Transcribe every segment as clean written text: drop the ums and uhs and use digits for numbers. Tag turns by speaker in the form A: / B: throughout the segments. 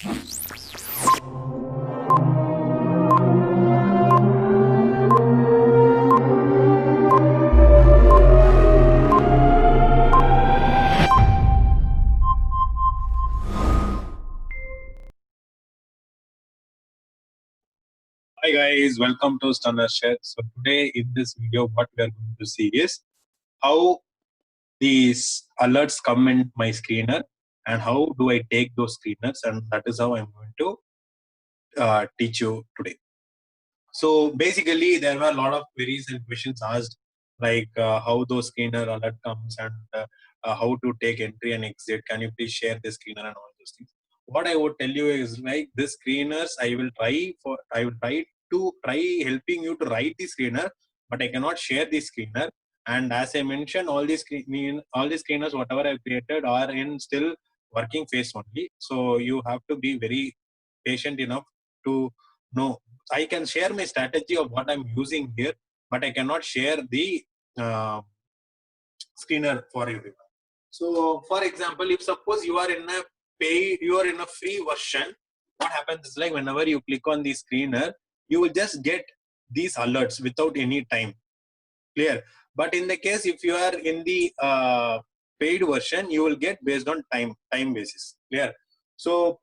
A: Hi guys, welcome to Stunner Share. So today in this video, what we are going to see is how these alerts come in my screener and how do I take those screeners, and that is how I'm going to teach you today. So basically, there were a lot of queries and questions asked, like how those screener alert comes and how to take entry and exit. Can you please share the screener and all those things? What I would tell you is like the screeners. I will try helping you to write the screener, but I cannot share the screener. And as I mentioned, all these screeners, whatever I've created, are in still working phase only. So you have to be very patient enough to know. I can share my strategy of what I'm using here, but I cannot share the uh, screener for everyone. So, for example, if suppose you are in a free version, what happens is like whenever you click on the screener, you will just get these alerts without any time. Clear? But in the case if you are in the paid version, you will get based on time basis. Clear? So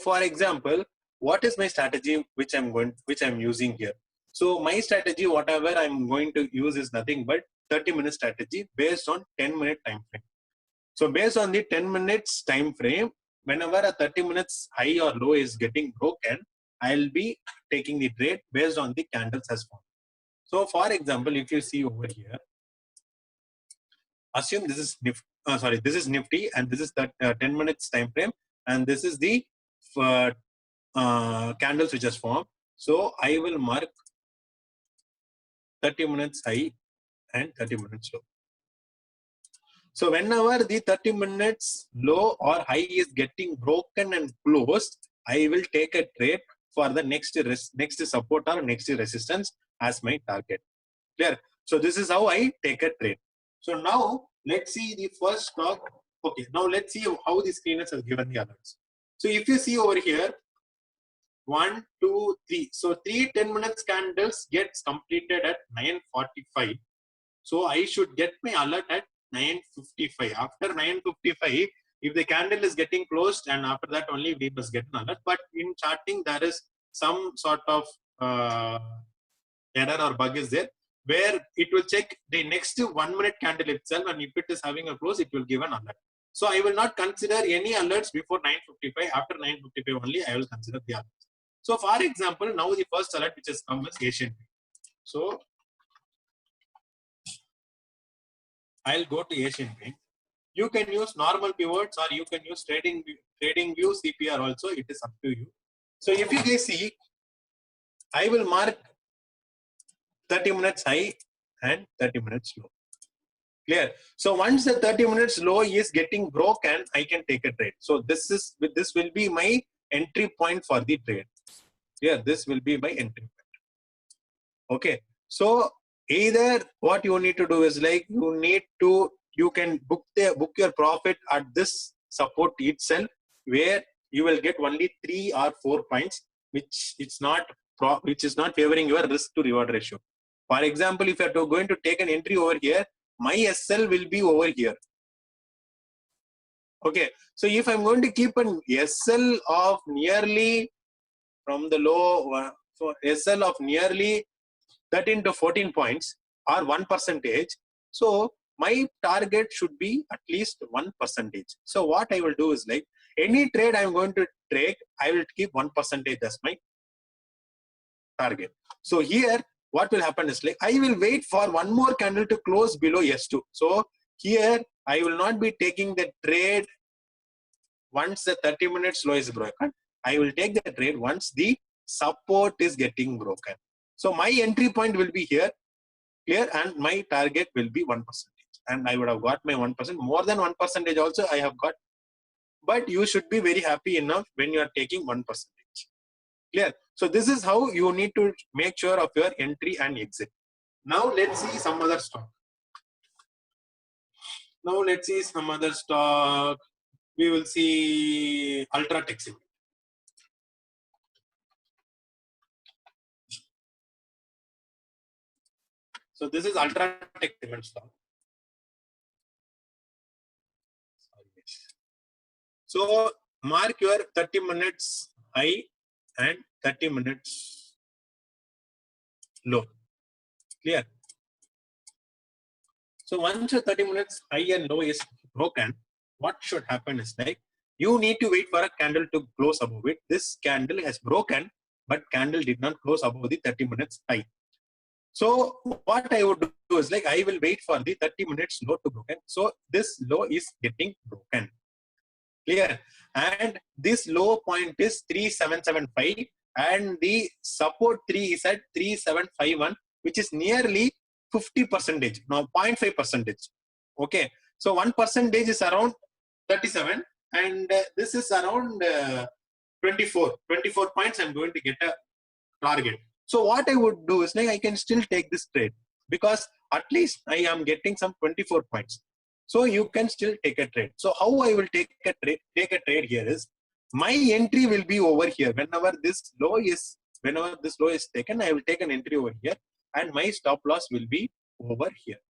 A: for example, what is my strategy which I'm using here? So my strategy, whatever I'm going to use, is nothing but 30-minute strategy based on 10-minute time frame. So based on the 10 minutes time frame, whenever a 30 minutes high or low is getting broken, I'll be taking the trade based on the candles as formed. So for example, if you see over here, assume this is this is Nifty, and this is the 10 minutes time frame, and this is the uh, candles which has formed. So I will mark 30 minutes high and 30 minutes low. So whenever the 30 minutes low or high is getting broken and closed, I will take a trade for the next support or next resistance as my target. Clear? So this is how I take a trade. So now let's see the first stock. Okay, now let's see how the screeners have given the alerts. So if you see over here, 1, 2, 3. So 3 10 minutes candles gets completed at 9:45. So I should get my alert at 9:55. After 9:55, if the candle is getting closed, and after that only we must get an alert. But in charting, there is some sort of error or bug is there, where it will check the next 1 minute candle itself, and if it is having a close, it will give an alert. So I will not consider any alerts before 9:55. After 9:55 only, I will consider the alerts. So for example, now the first alert which has come is Asian Paint. So I'll go to Asian Paint. You can use normal pivots or you can use trading view CPR also. It is up to you. So if you guys see, I will mark 30 minutes high and 30 minutes low. Clear? So once the 30 minutes low is getting broken, I can take a trade. So this will be my entry point for the trade. Yeah, this will be my entry point. Okay. So either what you need to do is like you can book your profit at this support itself, where you will get only 3 or 4 points, which is not favoring your risk to reward ratio. For example, if you are going to take an entry over here, my SL will be over here. Okay. So if I'm going to keep an SL of nearly from the low, so SL of nearly 13 to 14 points or 1%. So my target should be at least 1%. So what I will do is like any trade I'm going to trade, I will keep 1% as my target. So here what will happen is like I will wait for one more candle to close below S2. So here I will not be taking the trade once the 30 minutes low is broken. I will take the trade once the support is getting broken. So my entry point will be here, clear, and my target will be 1%. And I would have got my 1%. More than 1% also I have got. But you should be very happy enough when you are taking 1%. Clear? So this is how you need to make sure of your entry and exit. Now let's see some other stock. We will see Ultratech Cement. So this is Ultratech Cement stock. So mark your 30 minutes high and 30 minutes low. Clear? So once your 30 minutes high and low is broken, what should happen is like you need to wait for a candle to close above it. This candle has broken, but candle did not close above the 30 minutes high. So what I would do is like I will wait for the 30 minutes low to broken. So this low is getting broken. Clear? And this low point is 3775 and the support 3 is at 3751, which is nearly 50%. Now 0.5%. Okay. So 1% is around 37 and this is around 24 points. I'm going to get a target. So what I would do is like I can still take this trade because at least I am getting some 24 points. So you can still take a trade. So how I will take a trade here is my entry will be over here. Whenever this low is taken, I will take an entry over here and my stop loss will be over here.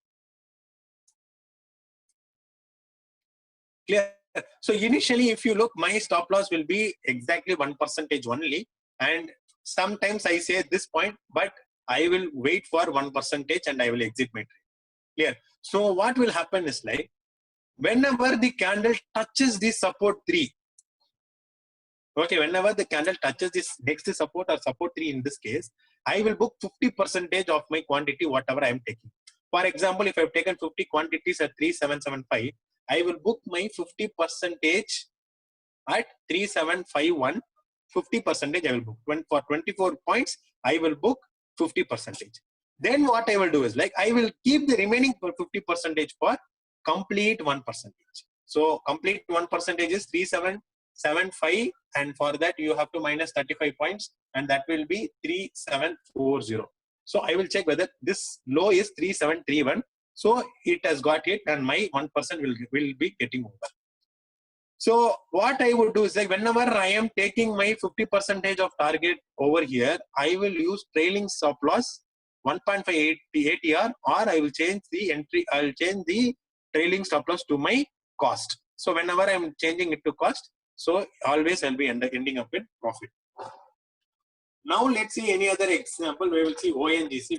A: Clear? So initially, if you look, my stop loss will be exactly 1% only. And sometimes I say this point, but I will wait for 1% and I will exit my trade. Clear? So what will happen is like, whenever the candle touches the support 3, okay, whenever the candle touches this next support or support 3 in this case, I will book 50% of my quantity, whatever I am taking. For example, if I have taken 50 quantities at 3775, I will book my 50% at 3751. 50% I will book. When for 24 points, I will book 50%. Then what I will do is like I will keep the remaining 50% for complete 1%. So complete 1% is 3775, and for that you have to minus 35 points, and that will be 3740. So I will check whether this low is 3731. So it has got it, and my 1% will be getting over. So what I would do is like whenever I am taking my 50% of target over here, I will use trailing stop loss 1.5 ATR, or I will change the entry. I will change the trailing stop loss to my cost. So whenever I am changing it to cost, so always I'll be ending up in profit. Now let's see any other example. We will see ONGC.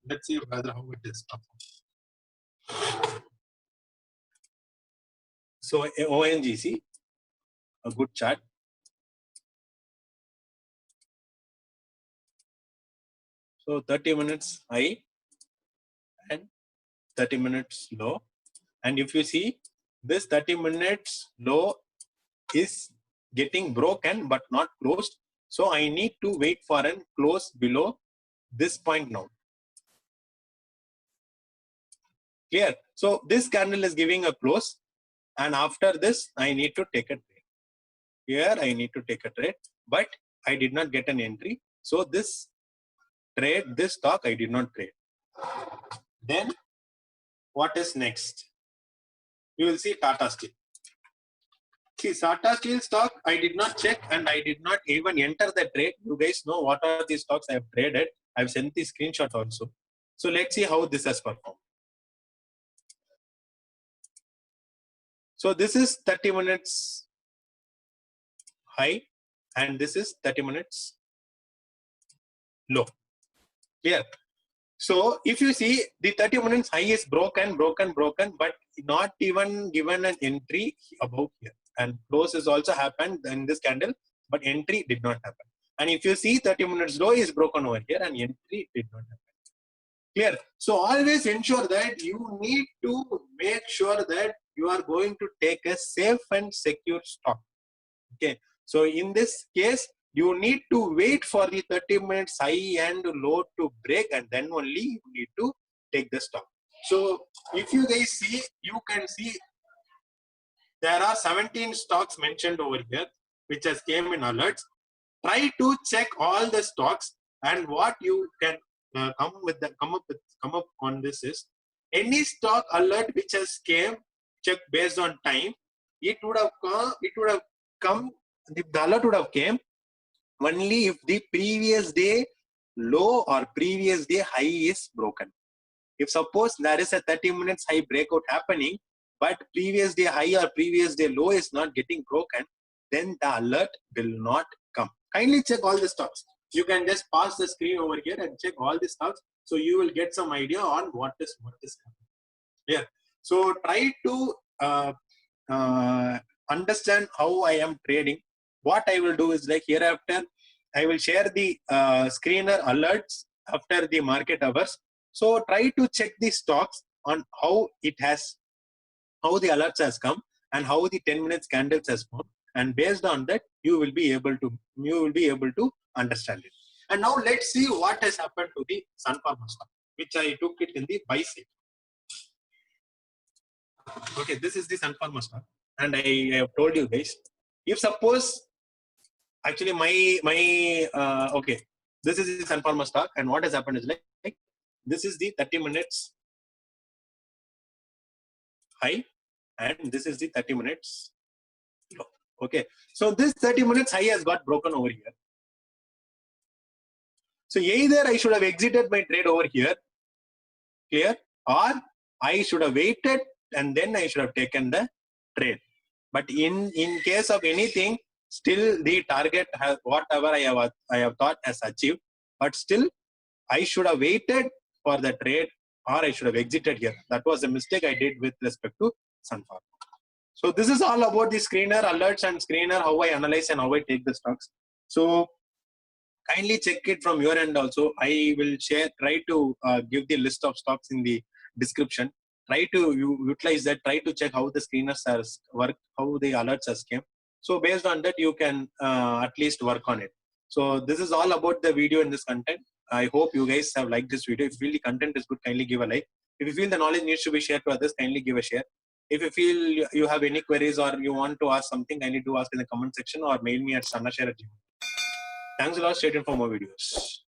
A: Let's see whether how it is. So ONGC, a good chart. So 30 minutes high and 30 minutes low. And if you see, this 30 minutes low is getting broken but not closed. So I need to wait for a close below this point now. Clear? So this candle is giving a close, and after this I need to take a trade. Here I need to take a trade, but I did not get an entry. So this stock I did not trade. Then what is next? You will see Tata Steel. See, Tata Steel stock I did not check and I did not even enter the trade. You guys know what are the stocks I have traded. I have sent the screenshot also. So let's see how this has performed. So this is 30 minutes high and this is 30 minutes low. Clear? So if you see, the 30 minutes high is broken, but not even given an entry above here. And close has also happened in this candle, but entry did not happen. And if you see 30 minutes low is broken over here and entry did not happen. Clear? So always ensure that you need to make sure that you are going to take a safe and secure stock. Okay. So in this case, you need to wait for the 30 minutes high and low to break, and then only you need to take the stock. So if you guys see, you can see there are 17 stocks mentioned over here, which has came in alerts. Try to check all the stocks, and what you can come up on this is any stock alert which has came check based on time. It would have come. The alert would have came only if the previous day low or previous day high is broken. If suppose there is a 30 minutes high breakout happening, but previous day high or previous day low is not getting broken, then the alert will not come. Kindly check all the stocks. You can just pass the screen over here and check all the stocks, so you will get some idea on what is coming. Yeah. So try to understand how I am trading. What I will do is, like, hereafter I will share the screener alerts after the market hours. So try to check the stocks on how the alerts has come and how the 10 minutes candles has formed, and based on that you will be able to understand it. And now let's see what has happened to the Sun Pharma stock, which I took it in the buy side. Okay, this is the Sun Pharma stock, and I have told you guys, if suppose actually okay, this is the Sun Pharma stock, and what has happened is, like this is the 30 minutes high, and this is the 30 minutes low. Okay, so this 30 minutes high has got broken over here. So either I should have exited my trade over here, clear, or I should have waited and then I should have taken the trade. But in case of anything, still the target has, whatever I have thought, has achieved, but still I should have waited for the trade, or I should have exited here. That was a mistake I did with respect to Sun Pharma. So this is all about the screener alerts and screener, how I analyze and how I take the stocks. So kindly check it from your end also. I will try to give the list of stocks in the description. Try to utilize that. Try to check how the screeners has worked, how the alerts has came. So based on that, you can at least work on it. So this is all about the video in this content. I hope you guys have liked this video. If you feel the content is good, kindly give a like. If you feel the knowledge needs to be shared to others, kindly give a share. If you feel you have any queries or you want to ask something, kindly do ask in the comment section or mail me at sanashare@gmail.com. Thanks a lot. Stay tuned for more videos.